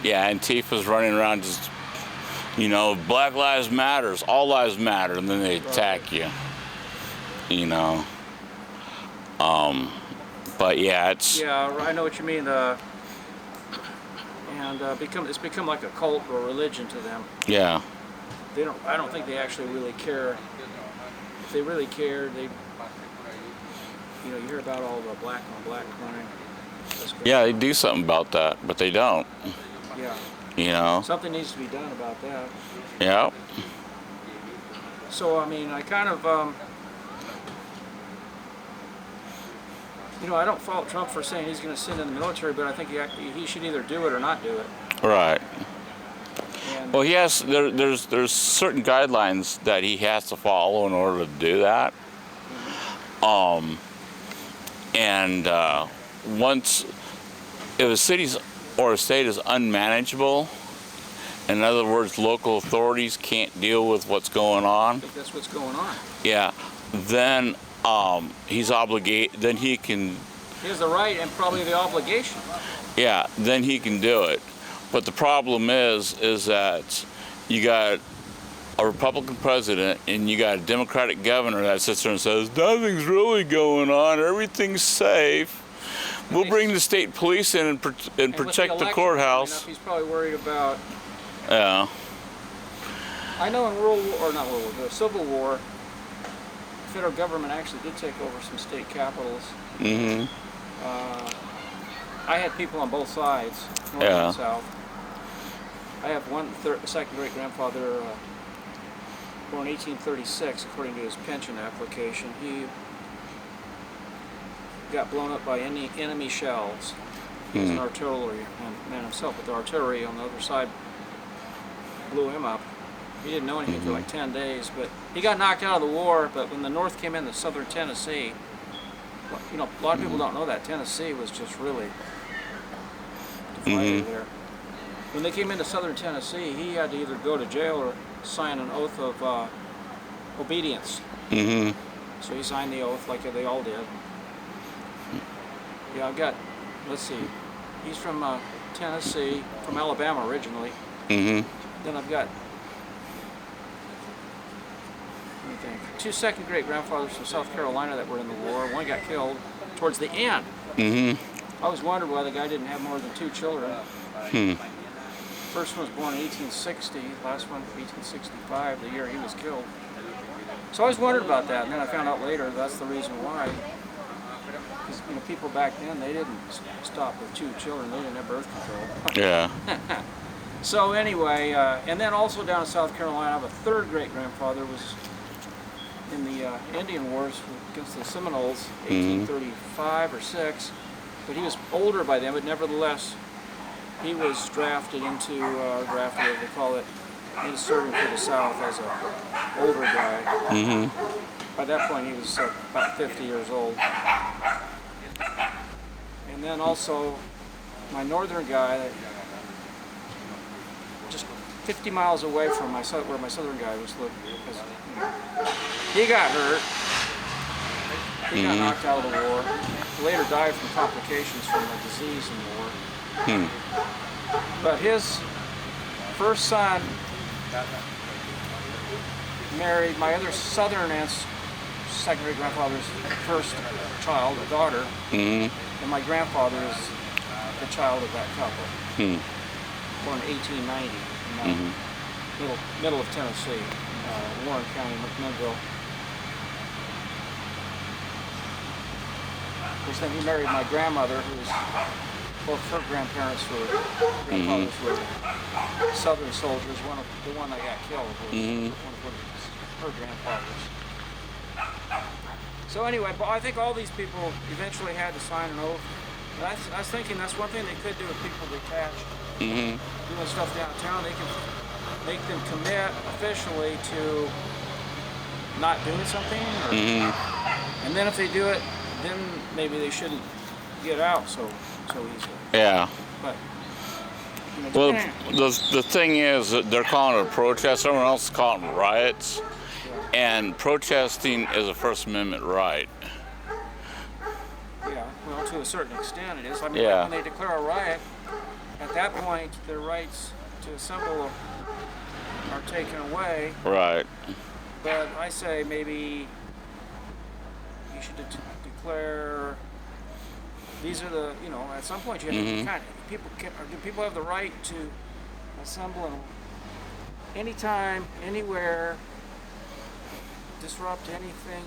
Yeah, Antifa's running around just, Black Lives Matters, all lives matter, and then they attack you. But yeah, it's Yeah, I know what you mean. It's become like a cult or a religion to them. yeah, I don't think they actually really care. If they really cared, you hear about all the black on black crime. yeah, they do something about that, but they don't. Yeah. Something needs to be done about that. Yeah. So, I mean, I kind of, I don't fault Trump for saying he's going to send in the military, but I think he should either do it or not do it. Right. And Well, there's certain guidelines that he has to follow in order to do that. Once, if a city or a state is unmanageable, in other words, local authorities can't deal with what's going on. I think that's what's going on. Yeah, then he's obligated. Then he can. He has the right and probably the obligation. Yeah, then he can do it. But the problem is that you got a Republican president and you got a Democratic governor that sits there and says, nothing's really going on, everything's safe. We'll bring the state police in and protect the courthouse. He's probably worried about. Yeah. I know in the Civil War, the federal government actually did take over some state capitals. Mm-hmm. I had people on both sides, north and south. I have second great grandfather born 1836, according to his pension application. He got blown up by enemy shells. He was an artillery man himself, but the artillery on the other side blew him up. He didn't know anything for like 10 days, but he got knocked out of the war. But when the North came into southern Tennessee, a lot of people don't know that Tennessee was just really divided there. When they came into southern Tennessee, he had to either go to jail or sign an oath of obedience. Mm-hmm. So he signed the oath like they all did. Yeah, I've got, let's see, he's from Tennessee, from Alabama originally. Mm-hmm. Then I've got, let me think, 2 second great grandfathers from South Carolina that were in the war. One got killed towards the end. Mm-hmm. I always wondered why the guy didn't have more than 2 children. First one was born in 1860, last one 1865, the year he was killed. So I always wondered about that, and then I found out later that's the reason why. Because people back then, they didn't stop with 2 children, they didn't have birth control. Yeah. So anyway, and then also down in South Carolina, I have a third great grandfather was in the Indian Wars against the Seminoles, 1835 or 6. But he was older by then, but nevertheless, he was drafted into, they call it, he was serving for the South as an older guy. Mm-hmm. By that point, he was about 50 years old. And then also, my northern guy, just 50 miles away from where my southern guy was living, because he got hurt. He got knocked out of the war. Later died from complications from a disease in the war. But his first son married my other southern aunt's second great grandfather's first child, a daughter, and my grandfather is the child of that couple. Born in 1890 in middle of Tennessee, Warren County, McMinnville. Of course, then he married my grandmother, who's both her grandparents grandfathers were Southern soldiers. The one that got killed was one of her grandfathers. So anyway, but I think all these people eventually had to sign an oath. And I was thinking that's one thing they could do with people detached, doing stuff downtown. They can make them commit officially to not doing something, and then if they do it, then maybe they shouldn't get out so easily. Yeah. But well, the thing is that they're calling it a protest. Everyone else is calling it riots. And protesting is a First Amendment right. Yeah, well, to a certain extent it is. I mean, Yeah. when they declare a riot, at that point, their rights to assemble are taken away. Right. But I say maybe you should declare these are the, at some point you have to kind of, do people have the right to assemble and anytime, anywhere, disrupt anything,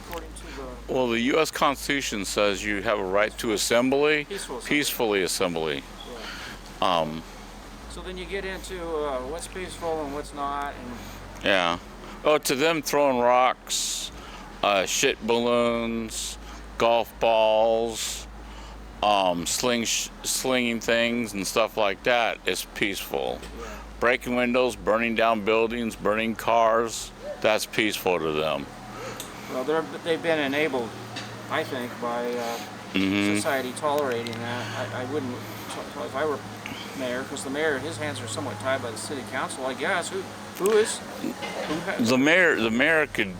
according to the Well, the U.S. Constitution says you have a right to assembly, peacefully assembly. Yeah. So then you get into what's peaceful and what's not, and Yeah. Oh, to them, throwing rocks, shit balloons, golf balls, slinging things and stuff like that is peaceful. yeah. Breaking windows, burning down buildings, burning cars, that's peaceful to them. Well, they've been enabled, I think, by society tolerating that. I wouldn't, if I were mayor, because the mayor, his hands are somewhat tied by the city council, I guess. Who has? The mayor could,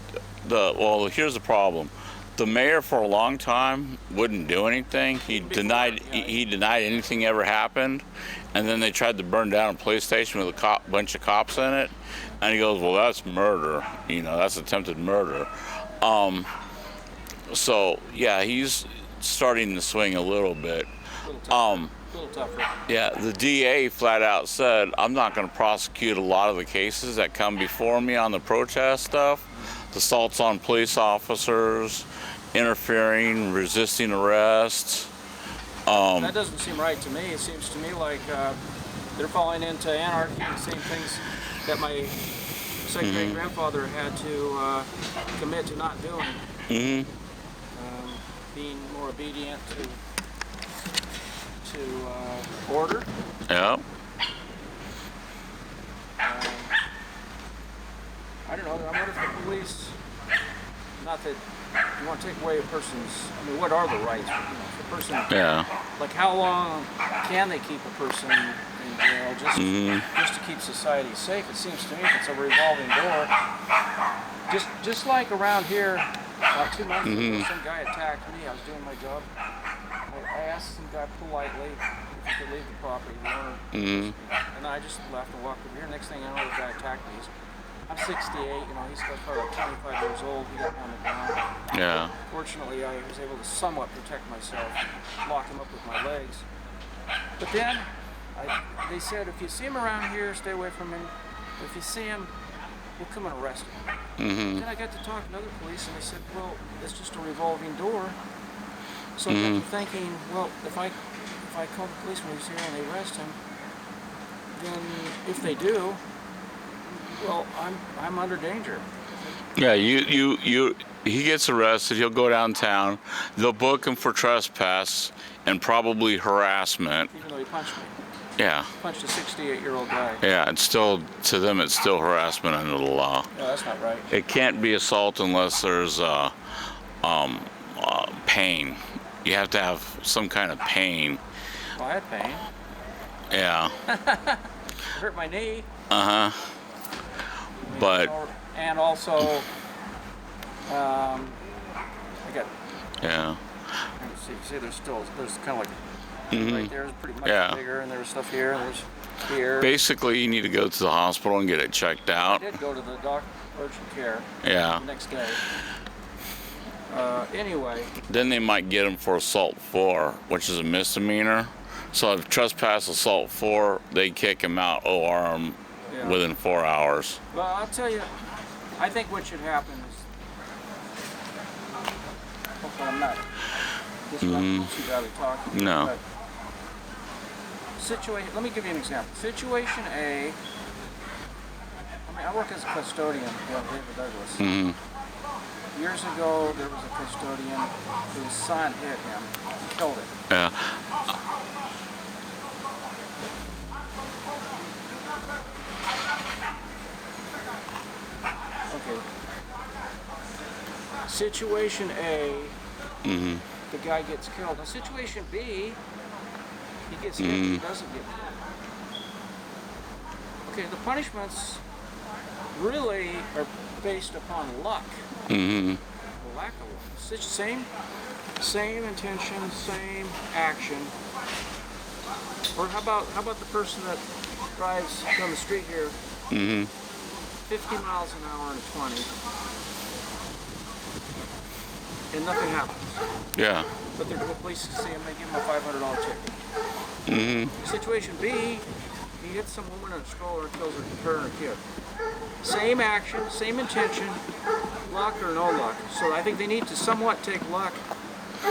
well, here's the problem. The mayor for a long time wouldn't do anything. He denied anything ever happened, and then they tried to burn down a police station with a bunch of cops in it, and he goes, "Well, that's murder. That's attempted murder." So yeah, he's starting to swing a little bit. A little tougher. Yeah, the DA flat out said, "I'm not going to prosecute a lot of the cases that come before me on the protest stuff, the assaults on police officers, interfering, resisting arrest." That doesn't seem right to me. It seems to me like they're falling into anarchy, the same things that my second great grandfather had to commit to not doing. Being more obedient to order. Yeah. I don't know. I wonder if the police, not that you want to take away a person's, what are the rights? If a person, Yeah. like how long can they keep a person in jail just to keep society safe? It seems to me if it's a revolving door, just like around here, about 2 months ago, some guy attacked me. I was doing my job. I asked some guy politely if he could leave the property, the owner, and I just left and walked over here. Next thing I know, the guy attacked me. I'm 68, he's probably 25 years old. He got me on the ground. Yeah. Fortunately, I was able to somewhat protect myself, lock him up with my legs. But then, they said, if you see him around here, stay away from him. If you see him, we'll come and arrest him. Then I got to talk to other police, and they said, well, it's just a revolving door. So I got to thinking, well, if I call the police when he's here and they arrest him, then if they do, well, I'm under danger. Yeah, he gets arrested, he'll go downtown, they'll book him for trespass and probably harassment. Even though he punched me. Yeah. Punched a 68-year-old guy. Yeah, it's still, to them, it's still harassment under the law. No, that's not right. It can't be assault unless there's pain. You have to have some kind of pain. Well, I had pain. Yeah. Hurt my knee. But and also, I got. yeah. See, there's kind of like right there is pretty much bigger, and there's stuff here, and there's here. Basically, you need to go to the hospital and get it checked out. I did go to the urgent care. Yeah. The next day. Anyway. Then they might get him for assault 4, which is a misdemeanor. So if trespass assault 4, they kick him out, OR him within 4 hours. Well, I'll tell you, I think what should happen is, hopefully I'm not disrupting too badly talking. No. Let me give you an example. Situation A, I work as a custodian at David Douglas. Years ago, there was a custodian whose son hit him and killed him. Yeah. Okay. Situation A, the guy gets killed. Now, situation B, he gets hit, he doesn't get killed. Okay, the punishments really are based upon luck. Or lack of luck. Same intention, same action. Or how about the person that drives down the street here, 50 miles an hour and a 20, and nothing happens. Yeah. But the police see him, they give him a $500 ticket. Situation B, he hits some woman in a stroller and kills her and her kid. Same action, same intention, luck or no luck. So I think they need to somewhat take luck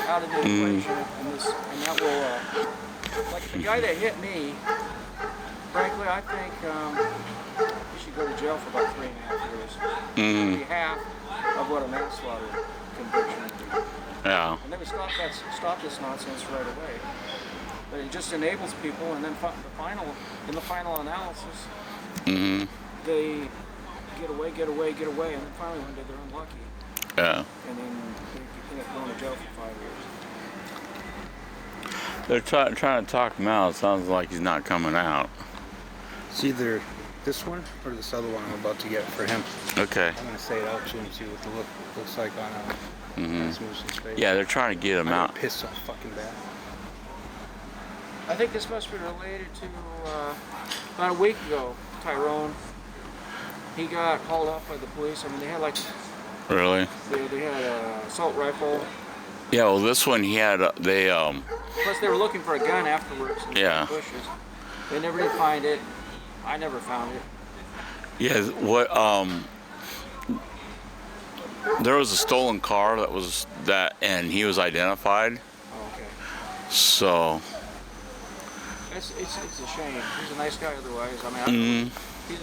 out of the equation, and that will, like the guy that hit me, frankly, I think he should go to jail for about 3.5 years. Maybe half of what a manslaughter conviction would be. Yeah. And they would stop this nonsense right away. But it just enables people, and then in the final analysis, they get away, and then finally one day they're unlucky, Yeah. and then they end up going to jail for 5 years. They're trying to talk him out. It sounds like he's not coming out. It's either this one or this other one I'm about to get for him. Okay. I'm gonna say it out to him and see what the look looks like on Rasmussen's face. Yeah, they're trying to get him I out. got pissed so fucking bad. I think this must be related to about a week ago, Tyrone. He got hauled off by the police. I mean, they had Really? they had an assault rifle. Yeah. Well, this one he had. Plus, they were looking for a gun afterwards in Yeah. the bushes. They never did find it. I never found it. Yeah. What? There was a stolen car and he was identified. Oh, okay. So. It's a shame. He's a nice guy otherwise. I mean,